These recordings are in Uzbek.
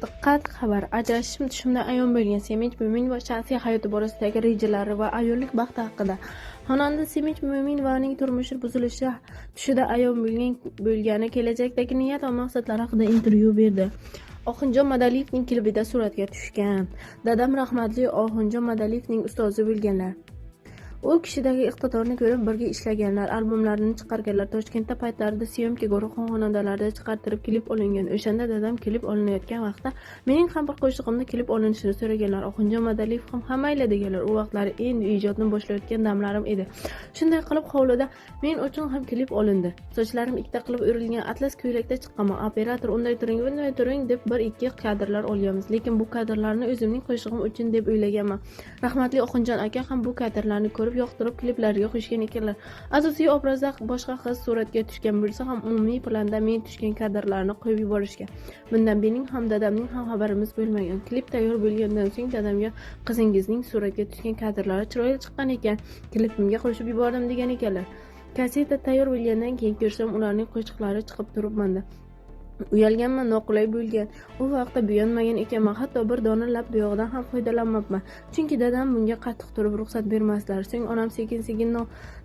Diqqat xabar! Ajrashishim tushimda ayon bo'lgan Sevinch Mo'minova shaxsiy hayoti borasidagi rejalari va ayollik baxti haqida. Xonanda Sevinch Mo'minovaning turmushi buzilishi tushida ayon bo'lgani, kelajakdagi niyat va maqsadlari haqida intervyu berdi. Oxunjon Madaliyevning klibida suratga tushgan. Dadam rahmatli Oxunjon Madaliyevning ustozi bo'lganlar. U kishidagi iqtidorni ko'rib birga ishlaganlar, albomlarini chiqarganlar. Toshkentda paytlarida syomka guruhi xonandalarda chiqartirib klip olingan. O'shanda dadam klip olinayotgan vaqtda mening ham bir qo'shig'imni klip olinishini so'raganlar. Oxunjon Madaliyev ham hammayla deganlar. U vaqtlari endi ijodni boshlayotgan damlarim edi. Shunday qilib hovlida men uchun ham klip olindi. Sochlarim ikkita qilib o'rilgan atlas ko'ylakda chiqqanman. Operator unday turing, bunday turing deb bir-ikki kadrlar olyapmiz. Lekin bu kadrlarni o'zimning qo'shig'im uchun deb o'ylaganman. Rahmatli Oxunjon aka ham bu kadrlarni ko'rib yoqtirib kliplariga qo'shgan ekanlar. Asosiy obrazda boshqa qiz suratga tushgan bo'lsa ham umumiy planda men tushgan kadrlarni qo'yib yuborishgan. Bundan mening ham dadamning ham xabarimiz bo'lmagan. Klip tayyor bo'lgandan so'ng dadamga qizingizning suratga tushgan kadrlari chiroyli chiqqan ekan, klipimga qo'shib yubordim degan ekanlar. Kaseta tayyor bo'lgandan keyin ko'rsam ularning qo'shiqlari chiqib turibmanda. Uyalganman, noqulay bo'lgan. U vaqtda buyonmagan ekanman, hatto bir dona lab buyog'idan ham foydalanmabman. Chunki dadam bunga qattiq turib ruxsat bermaslar. So'ng onam sekin-sekin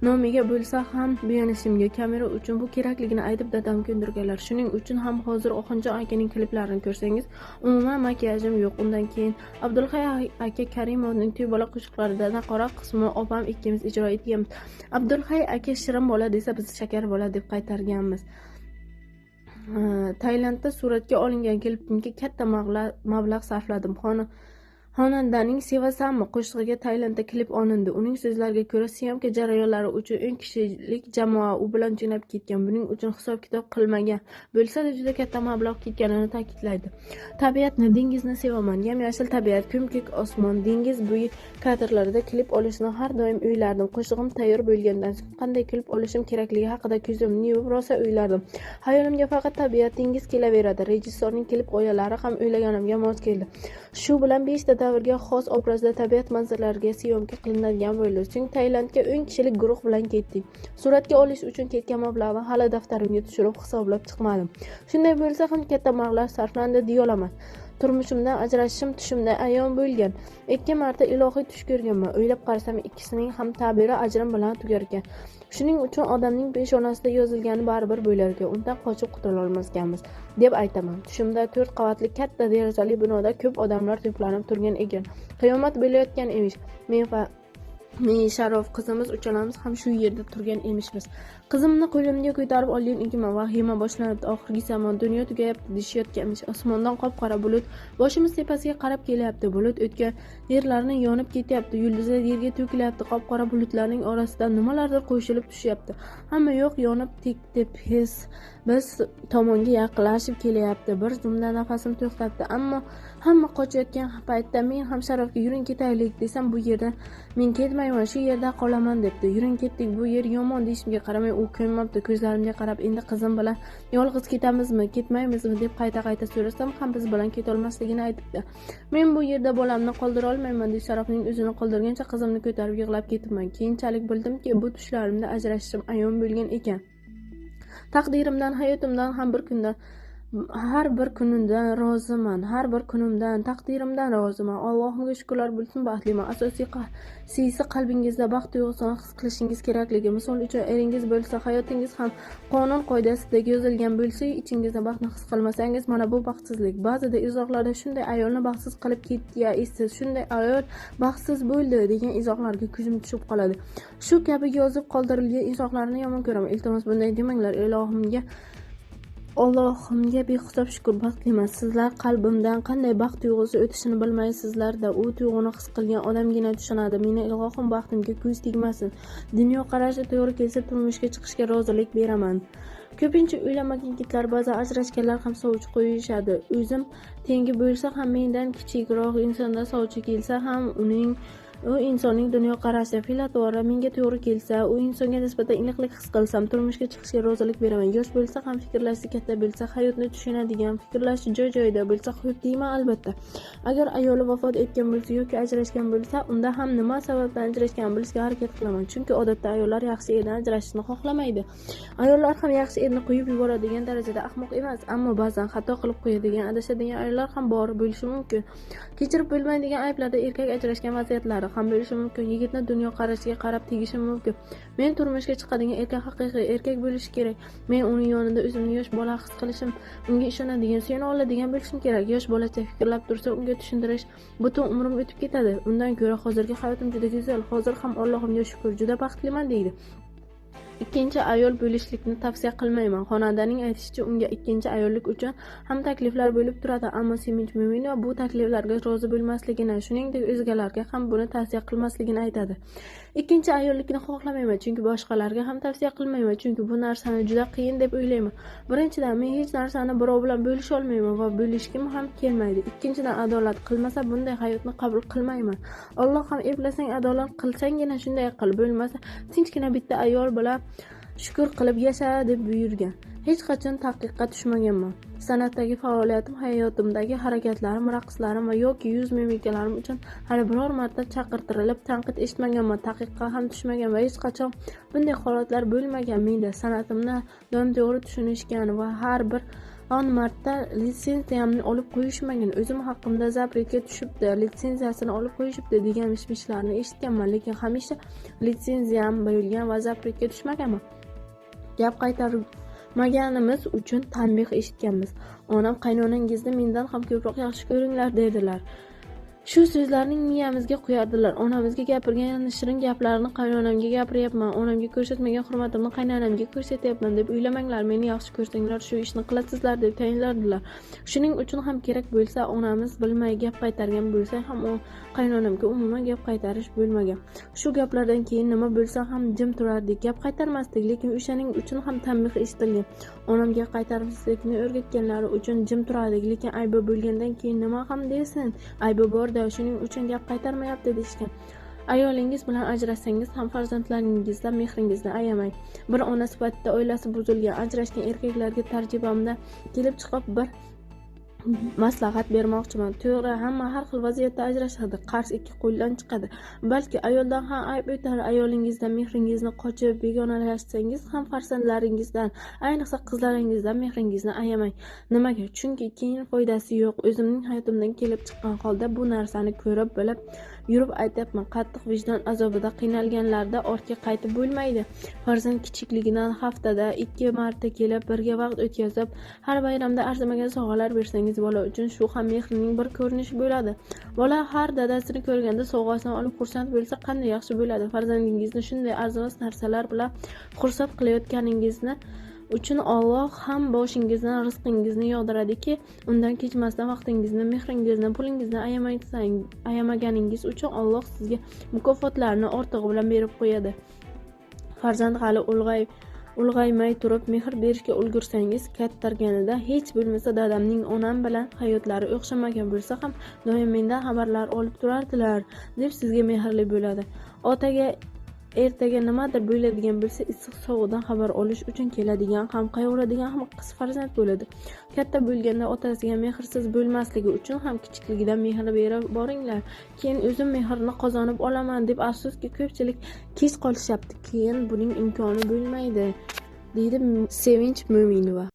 nomiga bo'lsa ham buyonishimga, kamera uchun bu kerakligini aytib dadam ko'ndirganlar. Shuning uchun ham hozir Oxunjon akaning kliplarini ko'rsangiz, umuman makiyajim yo'q. Undan keyin Abdulhay aka Karimovning to'y bola qo'shiqlaridan qora qismini opam ikkimiz ijro etganmiz. Abdulhay aka shirin bola desa, biz shakar bola deb qaytarganmiz. Tailandda suratga olingan klipimga katta mablag' sarfladim. Xonandaning Sevasanmi qo'shig'iga Tailandda klip olindi. Uning so'zlariga ko'ra, syomka jarayonlari uchun 10 kishilik jamoa u bilan jo'nab ketgan. Buning uchun hisob-kitob qilmagan. Bo'lsa-da juda katta mablag' ketganini ta'kidlaydi. Tabiatni, dengizni sevaman. Yam-yashil tabiat, ko'm-ko'k osmon, dengiz bo'yi kadrlarida klip olishni har doim o'ylardim. Qo'shig'im tayyor bo'lgandan so'ng qanday klip olishim kerakligi haqida ko'zimni yumib rosa o'ylardim. Hayolimga faqat tabiat, dengiz kelaveradi. Rejissyorning klip g'oyalari ham o'ylaganimga mos keldi. Shu bilan 5 davrga xos obrazda tabiat manzaralariga syomka qilinadigan bo'ldi. So'ng Tailandga 10 kishilik guruh bilan ketdik. Suratga olish uchun ketgan mablag'ni hali daftarimga tushirib hisoblab chiqmadim. Shunday bo'lsa ham katta mablag' sarflandi deya olaman. Turmushimdan ajrashishim tushimda ayon bo'lgan. 2 marta ilohiy tush ko'rganman. O'ylab qarasam ikkisining ham ta'biri ajrim bilan tugar ekan. Shuning uchun odamning peshonasida yozilgani baribir bo'lar ekan. Undan qochib qutula olmasganmiz deb aytaman. Tushimda 4 qavatli katta derazali binoda ko'p odamlar to'planib turgan ekan. Qiyomat bo'layotgan emish. Men Sharof qizimiz uchalamiz ham shu yerda turgan emishmiz. Qizimni qo'limga ko'tarib olgan ekanman. Vahima boshlanibdi. Oxirgi zamon, dunyo tugayapti deyishayotganmish. Osmondan qop-qora bulut boshimiz tepasiga qarab kelyapti. Bulut o'tgan yerlarni yonib ketyapti. Yulduzlar yerga to'kilyapti. Qop-qora bulutlarning orasidan nimalardir qo'shilib tushyapti. Hamma yoq yonib tekdi. Biz tomonga yaqinlashib kelyapti. Bir zumda nafasim to'xtabdi. Ammo hamma qochayotgan paytda men ham Sharofga yuring ketaylik desam, bu yerda men ketmayman, shu yerda qolaman debdi. Yuring ketdik, bu yer yomon deyishimga qaramay u ko'nmabdi. Ko'zlarimga qarab, endi qizim bilan yolg'iz ketamizmi, ketmaymizmi deb qayta so'rasam ham biz bilan ketolmasligini aytibdi. Men bu yerda bolamni qoldira olmayman deb Sharofning o'zini qoldirgancha qizimni ko'tarib yig'lab ketibman. Keyinchalik bildimki, bu tushlarimda ajrashishim ayon bo'lgan ekan. Taqdirimdan, hayotimdan har bir kunimdan roziman. Taqdirimdan roziman. Allohimga shukrlar bo'lsin, baxtliman. Asosiysi qalbingizda baxt tuyg'usini his qilishingiz kerakligi. Misol uchun, eringiz bo'lsa, hayotingiz ham qonun qoidasidek yozilgan bo'lsa, ichingizda baxtni his qilmasangiz, mana bu baxtsizlik. Ba'zida izohlarda shunday ayolni baxtsiz qilib ketdiysiz, shunday ayol baxtsiz bo'ldi degan izohlarga ko'zim tushib qoladi. Shu kabi yozib qoldirilgan izohlarni yomon ko'raman. Iltimos bunday demanglar. Allohimga behisob shukr, baxtliman. Sizlar qalbimdan qanday baxt tuyg'usi o'tishini bilmaysizlar-da. U tuyg'uni his qilgan odamgina tushunadi. Meni ilohim baxtimga ko'z tegmasin. Dunyo qarashi to'g'ri kelsa turmushga chiqishga rozilik beraman. Ko'pincha uylanmagan yigitlar, ba'zi ajrashganlar ham sovchi qo'yishadi. O'zim tengi bo'lsa ham mendan kichikroq insonda sovchi kelsa ham uning u insonning dunyoqarashi, fe'l-atvori menga to'g'ri kelsa, u insonga nisbatan iliqlik his qilsam, turmushga chiqishga rozilik beraman. Yosh bo'lsa ham, fikrlashi katta bo'lsa, hayotni tushunadigan, fikrlashi joy-joyida bo'lsa, xo'p deyman albatta. Agar ayoli vafot etgan bo'lsa yoki ajrashgan bo'lsa, unda ham nima sababdan ajrashgan bilishga harakat qilaman. Chunki odatda ayollar yaxshi erdan ajrashishni xohlamaydi. Ayollar ham yaxshi erni qo'yib yuboradigan darajada ahmoq emas, ammo ba'zan xato qilib qo'yadigan, adashadigan ayollar ham bor bo'lishi mumkin. Kechirib bo'lmaydigan ayblarda erkak ajrashgan vaziyatlari ham bo'lishi mumkin. Yigitni dunyoqarashiga qarab tegishi mumkin. Men turmushga chiqadigan erkak haqiqiy erkak bo'lishi kerak. Men uning yonida o'zimni yosh bola his qilishim, unga ishonadigan, suyuna oladigan bo'lishim kerak. Yosh bolacha fikrlab tursa, unga tushuntirish, butun umrim o'tib ketadi. Undan ko'ra hozirgi hayotim juda go'zal. Hozir ham Allohimga shukr, juda baxtliman deydi. Ikkinchi ayol bo'lishlikni tavsiya qilmayman. Xonandaning aytishicha, unga ikkinchi ayollik uchun ham takliflar bo'lib turadi, ammo Sevinch Mo'minova bu takliflarga rozi bo'lmasligini, shuningdek o'zgalarga ham buni tavsiya qilmasligini aytadi. Ikkinchi ayollikni xohlamayman, chunki boshqalarga ham tavsiya qilmayman, chunki bu narsani juda qiyin deb o'ylayman. Birinchidan, men hech narsani birov bilan bo'lisha olmayman va bo'lishkim ham kelmaydi. Ikkinchidan, adolat qilmasa bunday hayotni qabul qilmayman. Alloh ham eplasang adolat qilsanggina shunday qil, bo'lmasa tinchgina bitta ayol bilan shukr qilib yasha deb buyurgan. Hech qachon taqiqqa tushmaganman. San'atdagi faoliyatim, hayotimdagi harakatlarim, raqslarim va yoki yuz mimikalarim uchun hali biror marta chaqirtirilib tanqid eshitmaganman, taqiqqa ham tushmagan va hech qachon bunday holatlar bo'lmagan. Menda san'atimni doim to'g'ri tushunishgan va har bir marta litsenziyamni olib qo'yishmagan. O'zim haqimda zapretga tushibdi, litsenziyasini olib qo'yishibdi degan mishmishlarni eshitganman, lekin hamisha litsenziyam bo'lgan va zapretga tushmaganman. Gap qaytarmaganimiz uchun tanbeh eshitganmiz. Onam qaynonangizni mendan ham ko'proq yaxshi ko'ringlar dedilar. Shu so'zlarning miyamizga qo'yardilar. Onamizga gapirgan shirin gaplarini qaynonamga gapiryapman. Onamga ko'rsatmagan hurmatimni qaynonamga ko'rsatyapman deb o'ylamanglar. Meni yaxshi ko'rsanglar shu ishni qilasizlar deb tayinlardilar. Shuning uchun ham kerak bo'lsa, onamiz bilmay gap qaytargan bo'lsa ham u qaynonamga umuman gap qaytarish bo'lmagan. Shu gaplardan keyin nima bo'lsa ham jim turardik, gap qaytarmasdik, lekin o'shaning uchun ham tanbeh eshitilgan. Onamga qaytarishlikni o'rgatganlari uchun jim turardik, lekin aybi bo'lgandan keyin nima ham desin? Aybi bor, shuning uchun gap qaytarmayapti deyishgan. Ayolingiz bilan ajrashsangiz ham farzandlaringizdan mehringizni ayamang. Bir ona sifatida oilasi buzilgan, ajrashgan erkaklarga tajribamda kelib chiqib bir maslahat bermoqchiman. To'g'ri, hamma har xil vaziyatda ajrashadi, qarz ikki qo'ldan chiqadi. Balki ayoldan ham ayb o'tar, ayolingizdan mehringizni qochib begonalashsangiz ham farzandlaringizdan, ayniqsa qizlaringizdan mehringizni ayamang. Nimaga? Chunki keyin foydasi yo'q. O'zimning hayotimdan kelib chiqqan holda bu narsani ko'rib bilib yurib aytyapman. Qattiq vijdon azobida qiynalganlarda ortga qaytib bo'lmaydi. Farzand kichikligidan haftada 2 marta kelib birga vaqt o'tkazib, har bayramda arzimagan sovg'alar bersangiz bola uchun shu ham mehrning bir ko'rinishi bo'ladi. Bola har dadasini ko'rganda sovg'asini olib xursand bo'lsa qanday yaxshi bo'ladi. Farzandingizni shunday arzimas narsalar bilan xursand qilayotganingizni uchun Alloh ham boshingizdan rizqingizni yog'diradiki, undan kechmasdan vaqtingizni, mehringizni, pulingizni ayamaganingiz uchun Alloh sizga mukofotlarni ortig'i bilan berib qo'yadi. Farzand hali ulg'aymay turib mehr berishga ulgursangiz, kattarganida hech bo'lmasa dadamning onam bilan hayotlari o'xshamagan bo'lsa ham doim mendan xabarlar olib turardilar deb sizga mehrli bo'ladi. Otaga ertaga nimadir bo'ladigan bo'lsa, issiq sovuqdan xabar olish uchun keladigan ham, qayg'uradigan ham qiz farzand bo'ladi. Katta bo'lganda otasiga mehrsiz bo'lmasligi uchun ham kichikligidan mehr berib boringlar. Keyin o'zim mehrni qozonib olaman deb afsuski ko'pchilik kech qolishyapti. Keyin buning imkoni bo'lmaydi, deydi Sevinch Mo'minova.